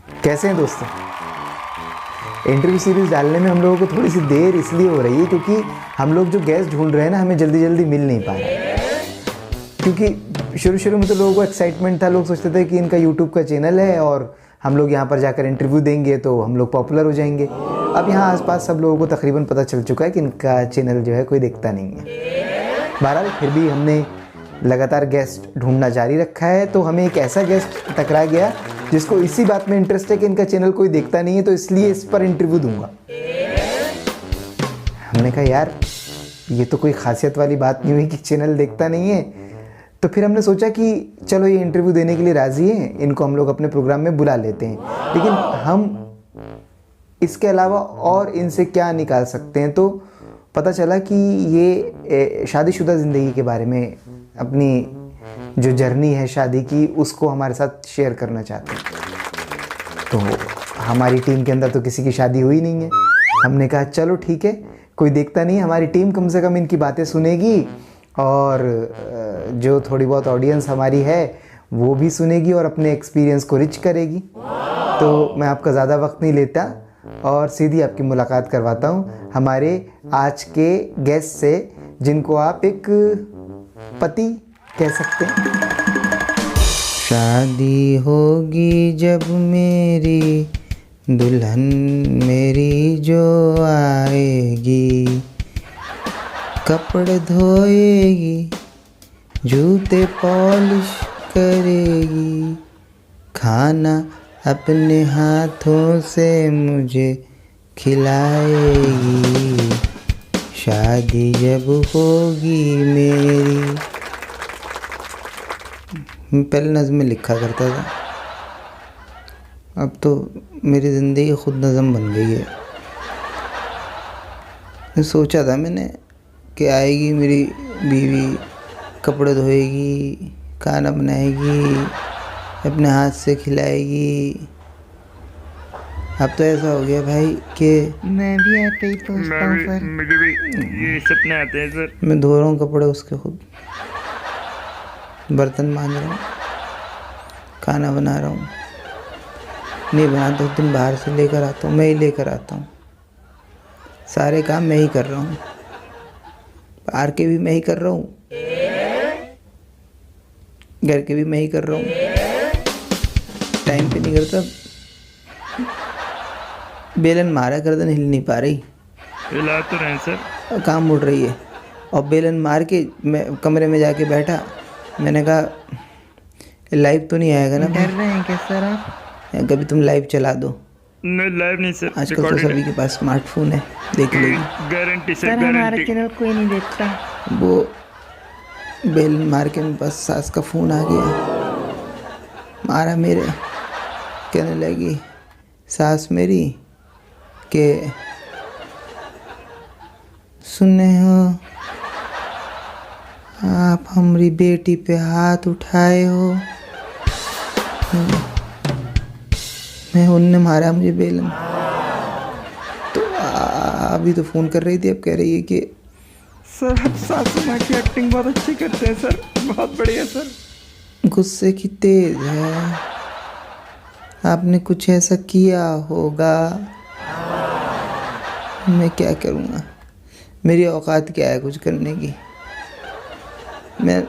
कैसे हैं दोस्तों? इंटरव्यू सीरीज़ डालने में हम लोगों को थोड़ी सी देर इसलिए हो रही है क्योंकि हम लोग जो गेस्ट ढूंढ रहे हैं ना, हमें जल्दी जल्दी मिल नहीं पा रहा है। क्योंकि शुरू में तो लोगों को एक्साइटमेंट था, लोग सोचते थे कि इनका यूट्यूब का चैनल है और हम लोग यहाँ पर जाकर इंटरव्यू देंगे तो हम लोग पॉपुलर हो जाएंगे। अब यहाँ आसपास सब लोगों को तकरीबन पता चल चुका है कि इनका चैनल जो है कोई देखता नहीं है। बहरहाल फिर भी हमने लगातार गेस्ट ढूंढना जारी रखा है, तो हमें एक ऐसा गेस्ट टकरा गया जिसको इसी बात में इंटरेस्ट है कि इनका चैनल कोई देखता नहीं है, तो इसलिए इस पर इंटरव्यू दूंगा। हमने कहा यार ये तो कोई खासियत वाली बात नहीं हुई कि चैनल देखता नहीं है। तो फिर हमने सोचा कि चलो ये इंटरव्यू देने के लिए राज़ी हैं, इनको हम लोग अपने प्रोग्राम में बुला लेते हैं। लेकिन हम इसके अलावा और इनसे क्या निकाल सकते हैं, तो पता चला कि ये शादीशुदा ज़िंदगी के बारे में, अपनी जो जर्नी है शादी की, उसको हमारे साथ शेयर करना चाहते हैं। तो हमारी टीम के अंदर तो किसी की शादी हुई नहीं है। हमने कहा चलो ठीक है, कोई देखता नहीं है, हमारी टीम कम से कम इनकी बातें सुनेगी और जो थोड़ी बहुत ऑडियंस हमारी है वो भी सुनेगी और अपने एक्सपीरियंस को रिच करेगी। तो मैं आपका ज़्यादा वक्त नहीं लेता और सीधी आपकी मुलाकात करवाता हूँ हमारे आज के गेस्ट से, जिनको आप एक पति कह सकते हैं। शादी होगी जब मेरी, दुल्हन मेरी जो आएगी, कपड़े धोएगी, जूते पॉलिश करेगी, खाना अपने हाथों से मुझे खिलाएगी, शादी जब होगी मेरी। मैं पहले नज़्में लिखा करता था, अब तो मेरी ज़िंदगी खुद नज़म बन गई है। सोचा था मैंने कि आएगी मेरी बीवी, कपड़े धोएगी, खाना बनाएगी, अपने हाथ से खिलाएगी। अब तो ऐसा हो गया भाई कि मैं भी ऐसे ही सोचता हूँ सर। मुझे भी ये सपने आते हैं सर। मैं धो रहा हूँ कपड़े उसके, खुद बर्तन मांज रहा हूँ, खाना बना रहा हूँ। नहीं बनाता उस दिन बाहर से लेकर आता हूँ, मैं ही लेकर आता हूँ। सारे काम मैं ही कर रहा हूँ, बाहर के भी मैं ही कर रहा हूँ, घर के भी मैं ही कर रहा हूँ। टाइम पे नहीं करता, बेलन मारा, गर्दन हिल नहीं पा रही, हिला तो रहे हैं सर। काम उड़ रही है। और बेलन मार के मैं कमरे में जाके बैठा, मैंने कहा लाइव तो नहीं आएगा ना डर रहे हैं क्या सर आप? कभी तुम लाइव चला दो। नहीं लाइव नहीं सर, आजकल तो सभी के पास स्मार्टफोन है, देख लेगी। गारंटी सर सर, हमारा गारंटी। चैनल कोई नहीं देखता। वो बेलन मार के मेरे पास सास का फ़ोन आ गया, मारा मेरे, कहने लगी सास मेरी कि सुने हो आप हमारी बेटी पे हाथ उठाए हो। मैं उनने मारा मुझे बेलन। तो अभी तो फ़ोन कर रही थी, अब कह रही है कि सर आप सासू माँ की एक्टिंग बहुत अच्छी करते हैं सर, बहुत बढ़िया सर। गुस्से की तेज है, आपने कुछ ऐसा किया होगा। मैं क्या करूँगा, मेरी औकात क्या है कुछ करने की। मैं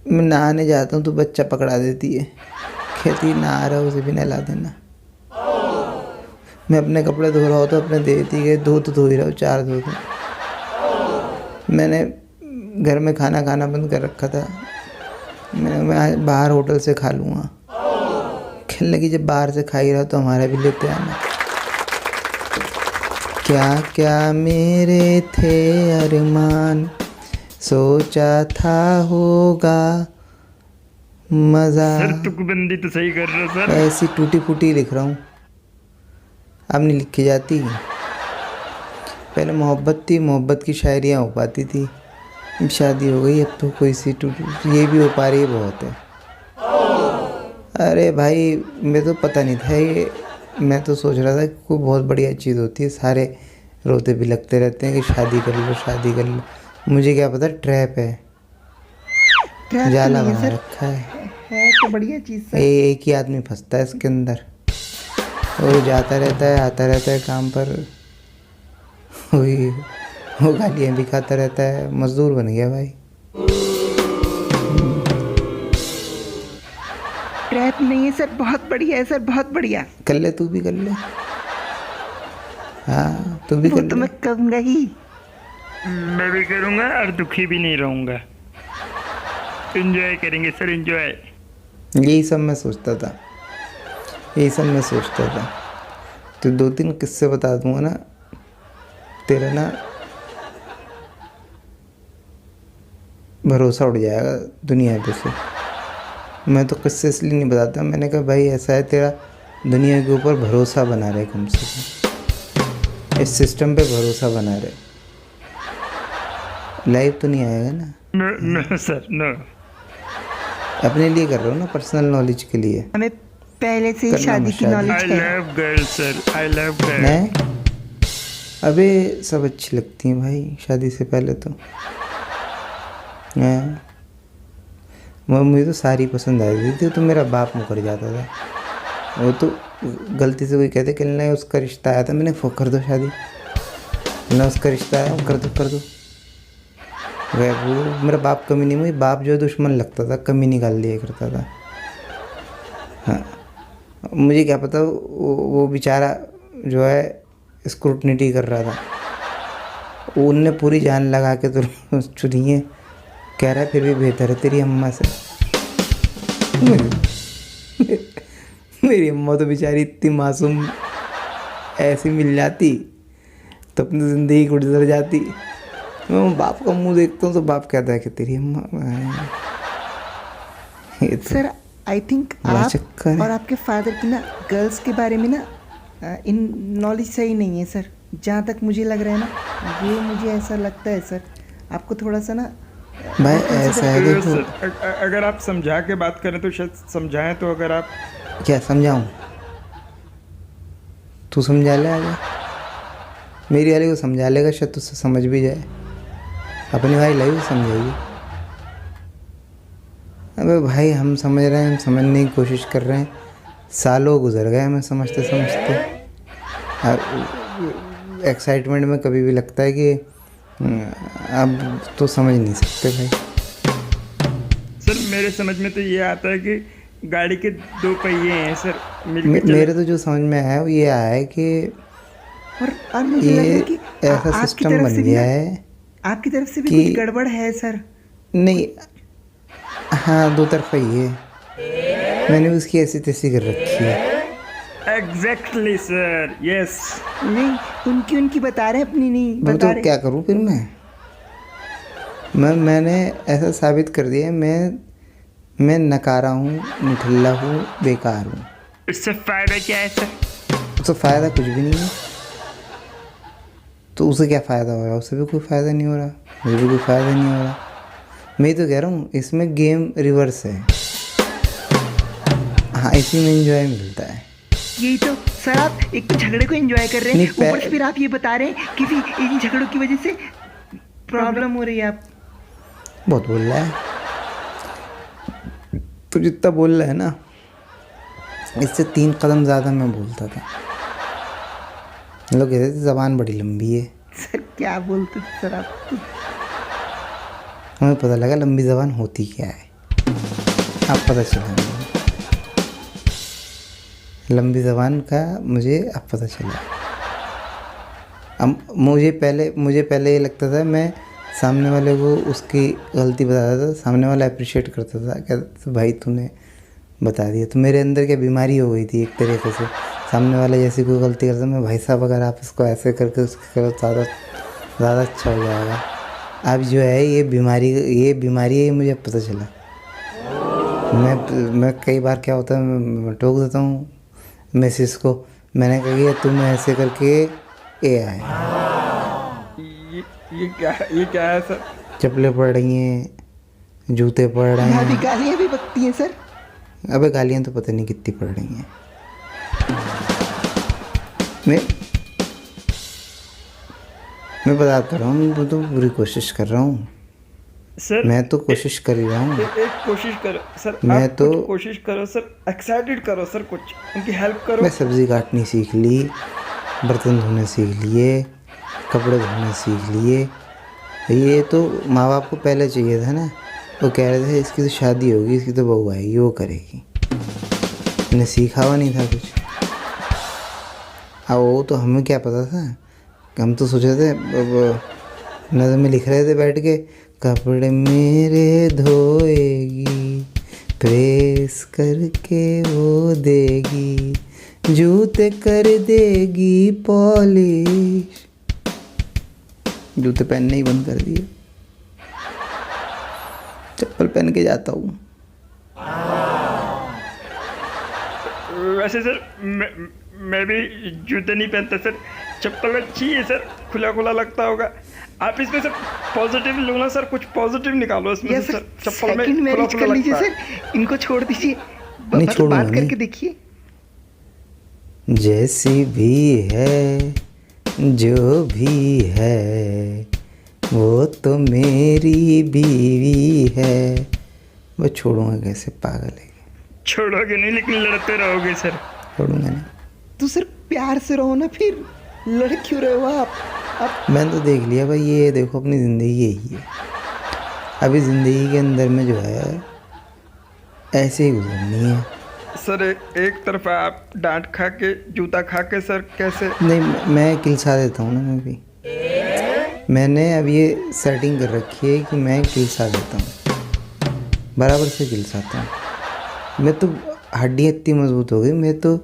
नहाने जाता हूँ तो बच्चा पकड़ा देती है, कहती नहा रहा उसे भी नहला देना। मैं अपने कपड़े धो रहा हूँ तो अपने देती है, धो तो धो ही रहा हूँ, 4 धो दूँ। मैंने घर में खाना खाना बंद कर रखा था, मैं बाहर होटल से खा लूँगा। कहने लगी जब बाहर से खा ही रहा तो हमारा भी लेते आना। क्या क्या मेरे थे अरमान, सोचा था होगा मज़ा। सर तुकबंदी तो सही कर रहे हो सर। ऐसी टूटी फूटी लिख रहा हूँ, अब नहीं लिखी जाती। पहले मोहब्बत थी, मोहब्बत की शायरियाँ हो पाती थी, अब शादी हो गई, अब तो कोई सी टूटी ये भी हो पा रही है, बहुत है। अरे भाई मैं तो पता नहीं था ये, मैं तो सोच रहा था कि कोई बहुत बढ़िया चीज़ होती है, सारे रोते भी लगते रहते हैं कि शादी कर लो शादी कर लो। मुझे क्या पता ट्रैप है, ट्रैप जाला नहीं है बना सर, रखा है। है तो बढ़िया चीज़ सर। एक ही आदमी फंसता है इसके अंदर, वो जाता रहता है आता रहता है काम पर, वही वो गालियाँ भी खाता रहता है, मजदूर बन गया भाई। ट्रैप नहीं है सर, बहुत बढ़िया है सर, बहुत बढ़िया। कर ले, तू भी कर ले। हाँ तू भी वो कर तो ले। मैं कहूँगा ही। मैं भी करूँगा और दुखी भी नहीं रहूँगा। एंजॉय करेंगे सर, एंजॉय। यही सब मैं सोचता था, यही सब मैं सोचता था। तो 2-3 किस्से बता दूंगा ना, तेरा ना भरोसा उड़ जाएगा दुनिया पे से। मैं तो किस्से इसलिए नहीं बताता, मैंने कहा भाई ऐसा है, तेरा दुनिया के ऊपर भरोसा बना रहे, कम से कम इस सिस्टम पे भरोसा बना रहे। लाइव तो नहीं आएगा ना? No no sir, no. अपने लिए कर रहा हूँ ना, पर्सनल नॉलेज के लिए। हमें पहले से ही करना शादी मत की शादी। नॉलेज आई है। Love girl sir, I love girl. नहीं, अबे सब अच्छी लगती हैं भाई शादी से पहले तो। हैं, मुझे तो सारी पसंद आई थी, तो मेरा बाप मुकर जाता था। वो तो गलती से कोई कहते कि नहीं उसका रिश्ता आया था, मैंने कर दो शादी, ना उसका रिश्ता आया, कर दो कर दो। वो मेरा बाप कमी नहीं, मुझे बाप जो है दुश्मन लगता था, कमी निकाल दिया करता था। हाँ, मुझे क्या पता वो बेचारा जो है स्क्रूटनिटी कर रहा था, उनने पूरी जान लगा के तो चुनी है, कह रहा है फिर भी बेहतर है तेरी अम्मा से। मेरी अम्मा तो बेचारी इतनी मासूम ऐसी मिल जाती तो अपनी ज़िंदगी गुजर जाती। मैं बाप का मुंह देखता हूँ तो बाप कहता है कि तेरी अम्मा। ये तो सर आई थिंक बड़ा आप चक्कर है। और आपके फादर की ना गर्ल्स के बारे में ना इन नॉलेज सही नहीं है सर। जहाँ तक मुझे लग रहा है ना, ये मुझे ऐसा लगता है सर, आपको थोड़ा सा ना भाई ऐसा है, सर, देखो अगर आप समझा के बात करें तो शायद समझाएं। तो अगर आप क्या समझाऊँ, तू समझा ले आगे, मेरी वाली को समझा लेगा, शायद तुझसे समझ भी जाए। अपनी भाई लाई समझाइए। अबे भाई हम समझ रहे हैं, हम समझने की कोशिश कर रहे हैं, सालों गुजर गए हमें समझते समझते। एक्साइटमेंट में कभी भी लगता है कि अब तो समझ नहीं सकते भाई। सर मेरे समझ में तो ये आता है कि गाड़ी के 2 पहिए हैं सर, मिलके चले। मेरे तो जो समझ में आया वो ये आया है कि और मुझे लग रहा है ये कि ऐसा आपकी सिस्टम तरफ बन से भी गया ना, है आपकी तरफ से भी कि- कुछ गड़बड़ है सर। नहीं, हाँ 2 तरफा ही है, मैंने उसकी ऐसी तैसी कर रखी है। Exactly sir, yes. नहीं, उनकी बता रहे हैं, अपनी नहीं वो बता तो रहे। क्या करूँ फिर मैंने ऐसा साबित कर दिया है, मैं नकारा हूँ, निठल्ला हूँ, बेकार हूँ। इससे फायदा क्या है सर? उससे फ़ायदा कुछ भी नहीं है। तो उसे क्या फ़ायदा हो रहा है? उसे भी कोई फ़ायदा नहीं हो रहा, मुझे भी कोई फ़ायदा नहीं हो रहा। मैं तो कह रहा हूँ इसमें गेम रिवर्स है। हाँ, इसी में एंजॉय मिलता है। यही तो सर, आप एक तो झगड़े को एंजॉय कर रहे हैं, नहीं, ऊपर से फिर आप ये बता रहे हैं कि फिर इन झगड़ों की वजह से प्रॉब्लम हो रही है। आप बहुत बोल रहा है तो, जितना बोल रहा है ना, इससे 3 कदम ज़्यादा मैं बोलता था। लोग कहते थे ज़बान बड़ी लंबी है, सर क्या बोलते थे सर आप तो? हमें पता लगा लंबी ज़बान होती क्या है। अब पता चला मुझे लंबी ज़बान का, मुझे अब पता चला। अब मुझे पहले ये लगता था, मैं सामने वाले को उसकी गलती बताता था, सामने वाला अप्रिशिएट करता था, कहता था भाई तूने बता दिया। तो मेरे अंदर क्या बीमारी हो गई थी एक तरीके से, सामने वाला जैसी कोई गलती करता मैं, भाई साहब अगर आप इसको ऐसे करके उसके करो ज़्यादा अच्छा हो जाएगा। अब जो है ये बीमारी है, ये मुझे पता चला। मैं कई बार क्या होता है, मैं टोक देता हूँ मैसेज को, मैंने कहा कि तुम ऐसे करके ये आए। ये क्या है सर? चप्पलें पड़ रही हैं, जूते पड़ रहे यहाँ भी हैं। गालियाँ भी बकती हैं सर। अबे गालियाँ तो पता नहीं कितनी पड़ रही हैं। मैं बता कर रहा हूँ, मैं तो पूरी कोशिश कर रहा हूँ। सर मैं तो कोशिश कर ही रहा हूँ। एक कोशिश करो सर, मैं आप तो- कुछ कोशिश करो सर, एक्साइटेड करो सर, कुछ उनकी हेल्प करो। मैं सब्ज़ी काटनी सीख ली, बर्तन धोने सीख लिए, कपड़े धोने सीख लिए। ये तो माँ बाप को पहले चाहिए था ना, वो कह रहे थे इसकी तो शादी होगी, इसकी तो बहू आएगी, वो करेगी। मैंने सीखा हुआ नहीं था कुछ। अब वो तो हमें क्या पता था, हम तो सोच रहे थे, नज़र में लिख रहे थे बैठ के, कपड़े मेरे धोएगी, प्रेस करके वो देगी, जूते कर देगी पॉलिश। जूते पहनने ही बंद कर दिए, चप्पल पहन के जाता हूँ। वैसे सर मैं भी जूते नहीं पहनता सर, चप्पल अच्छी है सर, खुला खुला लगता होगा। आप इसमें सर पॉजिटिव लो ना सर, कुछ पॉजिटिव निकालो इसमें या से सर सर, चप्पल में सेकंड खुला मैरिज खुला कर लीजिए लगता है। सर, इनको छोड़ दीजिए। नहीं, बस छोड़ूंगा बात करके नहीं। देखिए। जैसी भी है, जो भी है, वो तो मेरी बीवी है। वो छोड़ूंगा कैसे, पागल है। छोड़ोगे नहीं, लेकिन लड़ते रहोगे सर। छोड़ूंगा नहीं। तो सर प्यार से रहो ना, फिर लड़ क्यों रहे हो आप? मैंने तो देख लिया भाई, ये देखो अपनी ज़िंदगी यही है। अभी ज़िंदगी के अंदर में जो है ऐसे ही गुजरनी है। सर एक तरफा आप डांट खा के, जूता खा के सर कैसे? नहीं, मैं किलसा देता हूँ ना। मैं भी, मैंने अब ये सेटिंग कर रखी है कि मैं किलसा देता हूँ, बराबर से किलसाता हूँ। मैं तो हड्डियाँ इतनी मजबूत हो गई, मैं तो,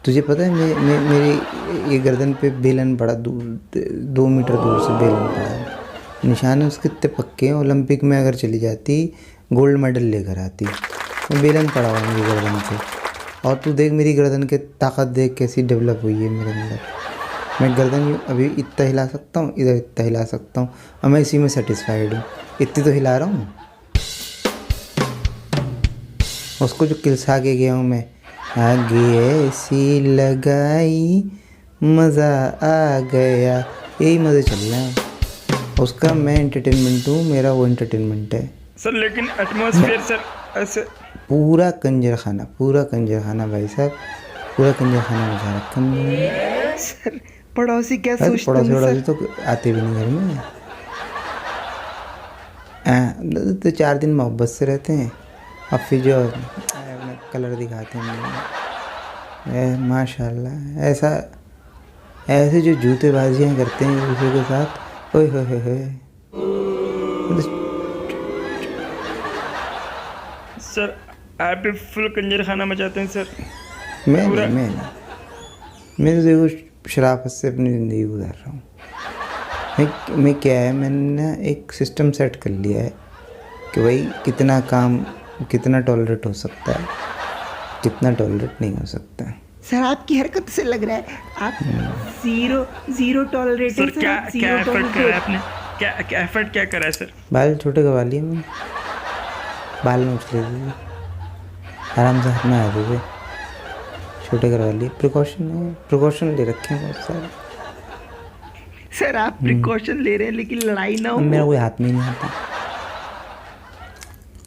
तुझे पता है मेरी ये गर्दन पे बेलन पड़ा, 2 मीटर दूर से बेलन पड़ा। निशान है उसके इतने पक्के हैं, ओलंपिक में अगर चली जाती गोल्ड मेडल लेकर आती। मैं बेलन पड़ा हुआ मेरी गर्दन पे, और तू देख मेरी गर्दन की ताकत देख कैसी डेवलप हुई है मेरे अंदर। मैं गर्दन अभी इतना हिला सकता हूँ, इधर इतना हिला सकता हूँ, और मैं इसी में सेटिस्फाइड हूँ। इतनी तो हिला रहा हूँ। उसको जो किलसा के गया हूँ मैं, आगे ऐसी लगाई मज़ा आ गया, यही मज़े चल रहे हैं। उसका मैं एंटरटेनमेंट हूँ, मेरा वो एंटरटेनमेंट है। सर लेकिन एटमॉस्फेयर सर ऐसे पूरा कंजर खाना भाई साहब, पूरा कंजर खाना मचा रखा हमने। सर पड़ोसी क्या अरे सोचते पड़ोसी हैं वड़ोसी सर? तो आते भी नहीं घर में। तो 4 दिन मोहब्बत से रहते हैं, और फिर जो अपना कलर दिखाते हैं। माशाल्लाह, ऐसे जो जूतेबाजियाँ करते हैं एक दूसरे के साथ, ओए होए। सर आप भी फुल कंजर खाना मचाते हैं सर। मैं पूरा- नहीं, मैं तो देखो शराफत से अपनी ज़िंदगी गुजार रहा हूँ। मैं क्या है, मैंने ना एक सिस्टम सेट कर लिया है कि भाई कितना काम, कितना टॉलरेट हो सकता है, कितना टॉलरेट नहीं हो सकता। सर आपकी हरकत से लग रहा है आप जीरो टॉलरेट सर है सर, क्या आप क्या zero एफर्ट करा है tolerate। आपने, क्या एफर्ट क्या करा है सर? बाल छोटे करवा लिए मैंने, बाल नोच लिए थे, आराम से हाथ में आए थे, छोटे करवा लिए। प्रिकॉशन ले रखे हैं बहुत सारे। सर आप प्रिकॉशन ले रहे हैं, लेकिन लड़ाई ना हो। मेरा कोई हाथ में नहीं आता।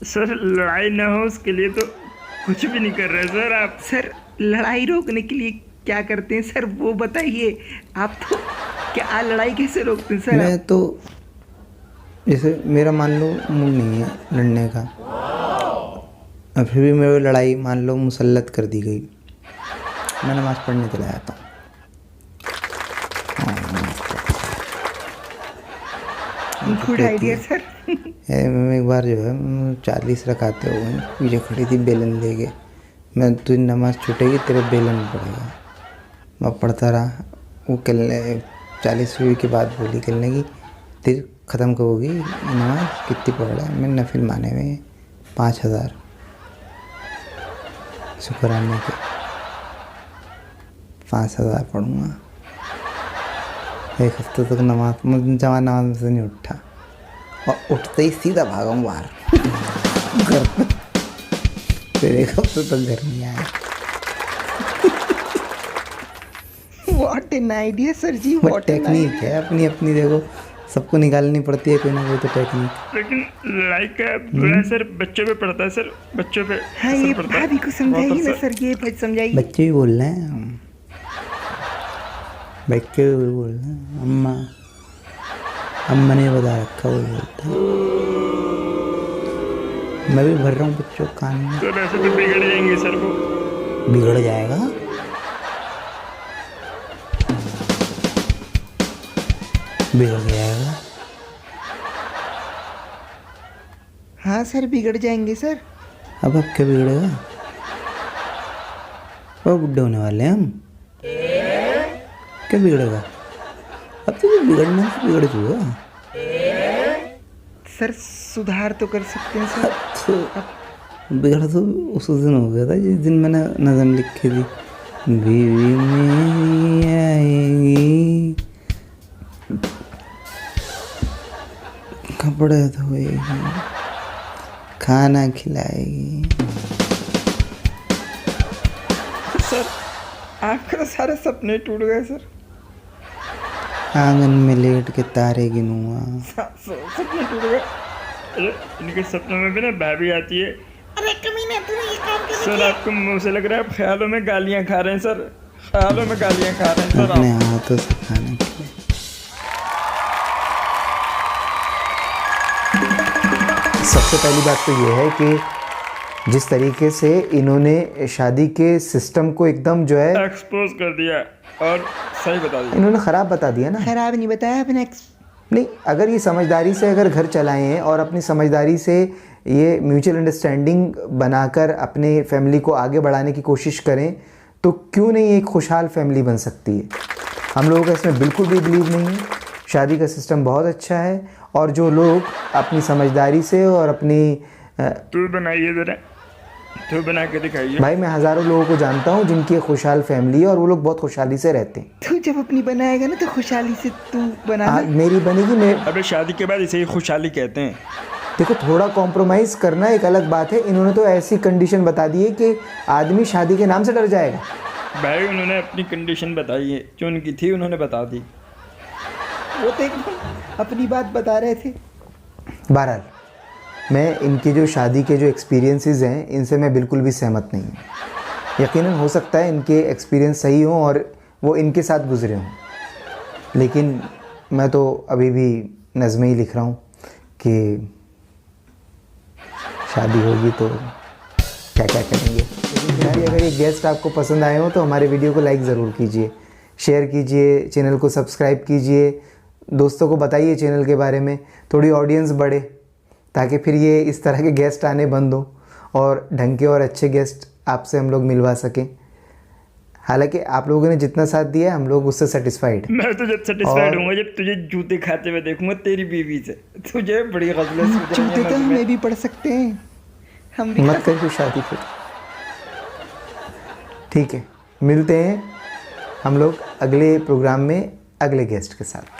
सर लड़ाई ना हो उसके लिए तो कुछ भी नहीं कर रहे सर आप। सर लड़ाई रोकने के लिए क्या करते हैं सर, वो बताइए। आप तो क्या लड़ाई कैसे रोकते हैं सर? मैं तो जैसे मेरा मान लो मूड नहीं है लड़ने का, और फिर भी मेरी लड़ाई मान लो मुसल्लत कर दी गई, मैं नमाज़ पढ़ने चला जाता हूँ। Good idea sir. मैं एक बार जो है 40 रकाते हो गए, पीछे खड़ी थी बेलन लेके, मैं तुझे नमाज छूटेगी तेरे बेलन पड़ेगा। मैं पढ़ता रहा, वो कहने 40वीं के बाद बोली, कहने लगी तेरी ख़त्म कब होगी नमाज, कितनी पढ़ रहा है? मैं नफिल माने में 5000 शुक्राने के 5000 पढ़ूँगा। एक हफ्ते तक नमाज में से नहीं उठा, और उठते ही सीधा भागा बाहर घर पे। फिर एक हफ्ते तक घर नहीं आया। What an idea sir ji, but what an technique है अपनी अपनी, देखो सबको निकालनी पड़ती है कोई ना कोई तो टेक्निक। लेकिन लाइक जो है सर बच्चों पे पड़ता है सर, बच्चों पे हाँ असर ये पड़ता है। भाभी को समझाइए बहुत ना असर। सर, ये भाई समझाइए। बच्चे भी बोल रहे हैं, बच्चे भी बोल रहे हैं, अम्मा अम्मा ने बता रखा वो बोलता है। मैं भी भर रहा हूँ बच्चों को कान में। सर ऐसे तो बिगड़ जाएंगे सर वो। बिगड़ जाएगा, बिगड़ जाएगा। हाँ सर बिगड़ जाएंगे सर। अब क्या बिगड़ेगा, वो बुढ़े होने वाले हैं हम, क्या बिगड़ेगा। अब तो जो बिगड़ना है बिगड़ चुका। सर सुधार तो कर सकते हैं सर। तो बिगड़ तो उस दिन हो गया था जिस दिन मैंने नज़म लिखी थी, बीवी मेरी आएगी, कपड़े धोएगी, खाना खिलाएगी। सर आपके तो सारे सपने टूट गए सर। आंगन में लेट के तारे गिनूंगा। सपने टूट गए। अरे इनके सपनों में भी ना भाभी आती है। अरे कमीने तूने ये काम कर सर आपको मुंह से लग रहा है आप ख्यालों में गालियां खा रहे हैं सर, ख्यालों में गालियां खा रहे हैं सर अपने आप। हाथों से खाना खिलाए। सबसे पहली बात तो ये है कि जिस तरीके से इन्होंने शादी के सिस्टम को एकदम जो है एक्सपोज कर दिया और सही बता दिया। इन्होंने ख़राब बता दिया ना। खराब नहीं बताया आपने। नहीं, अगर ये समझदारी से अगर घर चलाएं हैं और अपनी समझदारी से ये म्यूचुअल अंडरस्टैंडिंग बनाकर अपने फैमिली को आगे बढ़ाने की कोशिश करें तो क्यों नहीं एक खुशहाल फैमिली बन सकती है। हम लोगों का इसमें बिल्कुल भी बिलीव नहीं है। शादी का सिस्टम बहुत अच्छा है और जो लोग अपनी समझदारी से और अपनी तू बनाइए जरा, तू बना के दिखाइए। भाई मैं हज़ारों लोगों को जानता हूँ जिनकी एक खुशहाल फैमिली है और वो लोग बहुत खुशहाली से रहते हैं। तू जब अपनी बनाएगा ना तो खुशहाली से तू बना। मेरी बनेगी। मैं अबे शादी के बाद इसे ही खुशहाली कहते हैं। देखो, थोड़ा कॉम्प्रोमाइज़ करना एक अलग बात है। इन्होंने तो ऐसी कंडीशन बता दी है कि आदमी शादी के नाम से डर जाएगा। भाई उन्होंने अपनी कंडीशन बताई है, जो उनकी थी उन्होंने बता दी। वो तो एकदम अपनी बात बता रहे थे। बहरहाल मैं इनके जो शादी के जो एक्सपीरियंसेस हैं इनसे मैं बिल्कुल भी सहमत नहीं हूँ। यकीनन हो सकता है इनके एक्सपीरियंस सही हों और वो इनके साथ गुजरे हों, लेकिन मैं तो अभी भी नज़में ही लिख रहा हूँ कि शादी होगी तो क्या क्या करेंगे। लेकिन फिलहाल अगर ये गेस्ट आपको पसंद आए हो तो हमारे वीडियो को लाइक ज़रूर कीजिए, शेयर कीजिए, चैनल को सब्सक्राइब कीजिए, दोस्तों को बताइए चैनल के बारे में, थोड़ी ऑडियंस बढ़े ताकि फिर ये इस तरह के गेस्ट आने बंद हो और ढंग के और अच्छे गेस्ट आपसे हम लोग मिलवा सकें। हालांकि आप लोगों ने जितना साथ दिया है हम लोग उससे सेटिस्फाइड। मैं तो जब सेटिस्फाइड हूँ जब तुझे जूते खाते हुए देखूंगा तेरी बीवी से। तुझे बड़ी गजलें सूझ रही जूते तो हैं हमें भी पढ़ सकते हैं, हम भी मत कर शादी फिर। ठीक है, मिलते हैं हम लोग अगले प्रोग्राम में अगले गेस्ट के साथ।